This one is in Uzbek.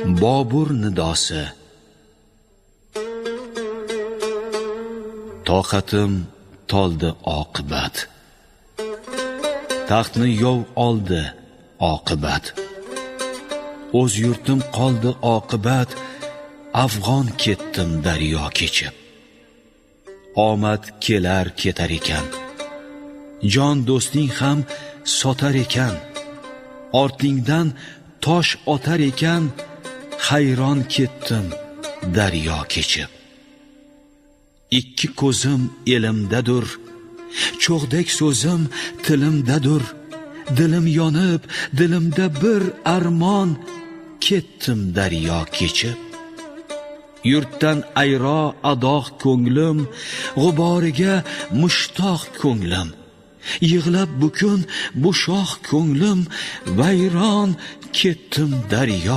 Bobur nidosi. Toqatim toldi oqibat. Taxtni yov oldi oqibat. O'z yurtim qoldi oqibat. Afg'on ketdim daryo kechib. Omad kelar ketar ekan. Jon do'sting ham sotar ekan. Ortingdan tosh otar ekan. Hayron ketdim daryo kechib. Ikki ko'zim elimdadir, cho'g'dek so'zim tilimdadir. Dilim yonib, dilimda bir armon, ketdim daryo kechib. Yurtdan ayro adoq ko'nglim, g'uboriga mushtoq ko'nglim. Yig'lab bukun bu shoh ko'nglim, vayron ketdim daryo